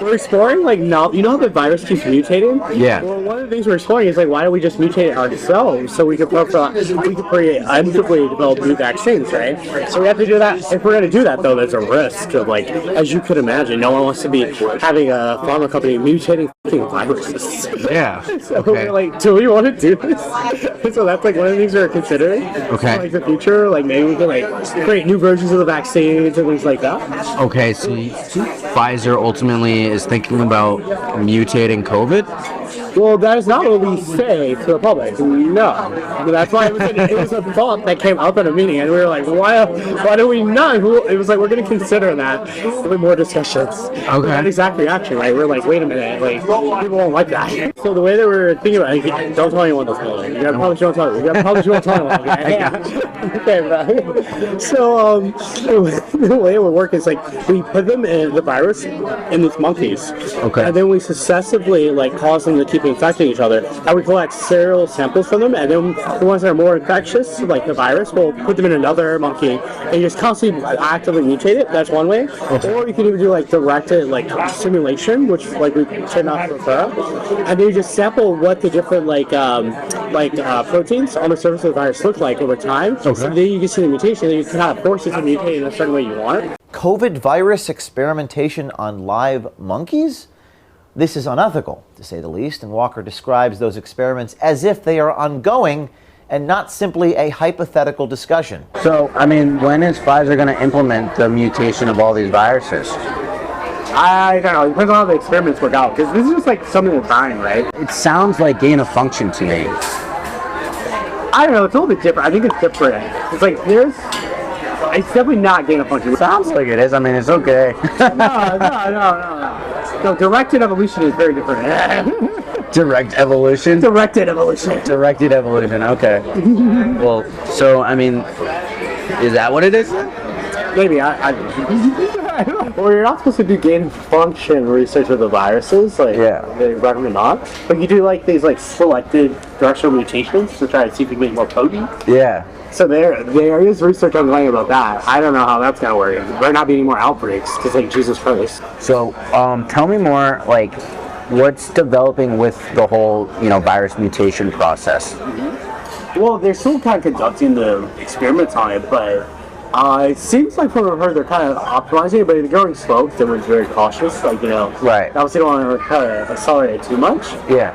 we're exploring like now. You know how the virus keeps mutating? Yeah. Well, one of the things we're exploring is like, why don't we just mutate it ourselves so we can create develop new vaccines, right? So we have to do that. If we're going to do that, though, there's a risk of like, as you could imagine, no one wants to be having a pharma company mutating viruses. Yeah. So we're like, do we want to do this? So that's like one of the things we're considering. Okay. Like the future, like maybe we can like create new versions of the vaccines and things like that. Okay, so Pfizer ultimately is thinking about mutating COVID? Well, that is not what we say to the public. No. That's why it was a thought that came up at a meeting, and we were like, why do we not? It was like, we're going to consider that with more discussions. Okay. That exact reaction, right? We're like, wait a minute, like, people won't like that. So the way that we're thinking about it, don't tell anyone this, man. You probably shouldn't tell anyone. You probably shouldn't tell anyone, okay? Yeah. Okay, bro. So, the way it would work is like, we put them in the virus in these monkeys. Okay. And then we successively, like, cause them to keep infecting each other. And we collect serial samples from them, and then the ones that are more infectious, like the virus, we'll put them in another monkey and just constantly actively mutate it. That's one way. Or you can even do like directed like simulation, which like we tend not to prefer. And then you just sample what the different proteins on the surface of the virus look like over time. Okay. So then you can see the mutation, and you can kind of force it to mutate in a certain way you want it. COVID virus experimentation on live monkeys? This is unethical, to say the least, and Walker describes those experiments as if they are ongoing and not simply a hypothetical discussion. So, I mean, when is Pfizer going to implement the mutation of all these viruses? I don't know. It depends on how the experiments work out, because this is just like something that's fine, right? It sounds like gain of function to me. I don't know. It's a little bit different. I think it's different. It's like it's definitely not gain of function. It sounds like it is. I mean, it's okay. No, directed evolution is very different. Direct evolution? Directed evolution. Directed evolution, okay. Well, so, I mean, is that what it is? Maybe. Well, you're not supposed to do gain of function research with the viruses. Like, yeah. They recommend not. But you do like these like selected directional mutations to try to see if you can make more potent. Yeah. So there is research ongoing about that. I don't know how that's gonna work. There might not be any more outbreaks because like Jesus Christ. So tell me more, like, what's developing with the whole virus mutation process? Well, they're still kind of conducting the experiments on it, but it seems like from what I've heard they're kind of optimizing it, but they're going slow because everyone's very cautious. Like right. Obviously don't want to kind of accelerate it too much. Yeah.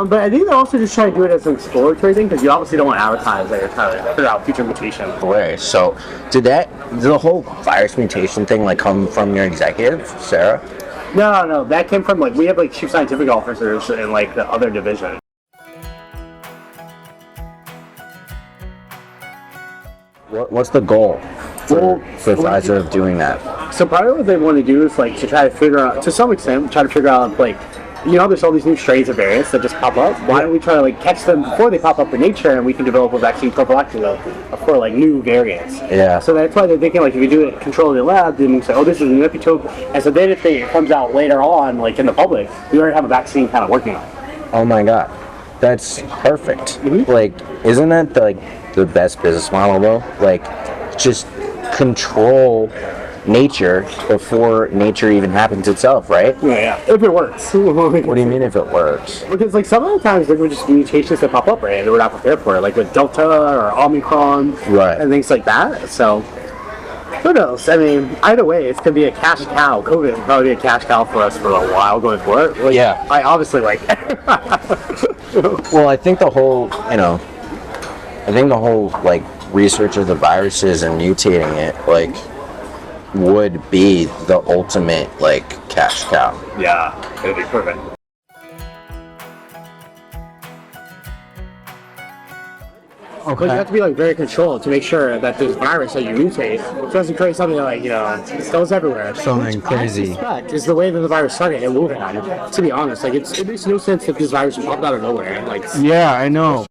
But I think they're also just trying to do it as an exploratory thing because you obviously don't want to advertise that you're trying to figure out future mutations. Wait, so did the whole virus mutation thing like come from your executive, Sarah? No, that came from like we have like chief scientific officers in like the other division. What's the goal for Pfizer of doing that? So part of what they want to do is like to try to figure out, to some extent, like, there's all these new strains of variants that just pop up. Why don't we try to like catch them before they pop up in nature, and we can develop a vaccine prophylactically for like new variants. Yeah. So that's why they're thinking like if you do it controlled in the lab, then we say, oh, this is a new epitope, and so then if it comes out later on, like in the public, we already have a vaccine kind of working on it. Oh my God, that's perfect. Mm-hmm. Like, isn't that the best business model though? Like, just control nature before nature even happens itself, right? Yeah. If it works. What do you mean if it works? Because like some of the times there were just mutations that pop up, right? That we're not prepared for, like with Delta or Omicron, right, and things like that. So who knows? I mean, either way, it's gonna be a cash cow. COVID will probably be a cash cow for us for a while going forward. Like, yeah. I obviously like. Well, I think the whole, like research of the viruses and mutating it, like, would be the ultimate like cash cow. Yeah, it'd be perfect. Okay. But you have to be like very controlled to make sure that this virus that you mutate doesn't create something that like goes everywhere. Something crazy. Is the way that the virus started and moving on. To be honest, like it makes no sense if this virus popped out of nowhere. Like yeah, I know.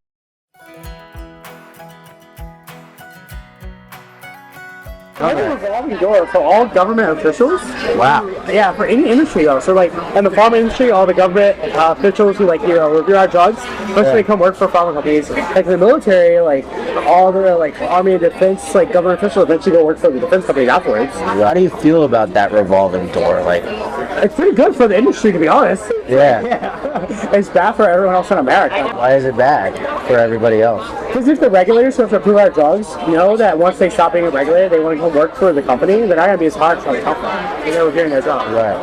Kind of a revolving door for all government officials. Wow. Yeah, for any industry though. So like in the pharma industry, all the government officials who like review our drugs, mostly come work for pharma companies. Like in the military, like all the like army and defense like government officials eventually go work for the defense companies afterwards. How do you feel about that revolving door? Like, It's pretty good for the industry to be honest. yeah. It's bad for everyone else in America. Why is it bad for everybody else? Because if the regulators who have to approve our drugs know that once they stop being regulated, they want to go work for the company, they're not going to be as hard for the company. They're reviewing their drugs. Right.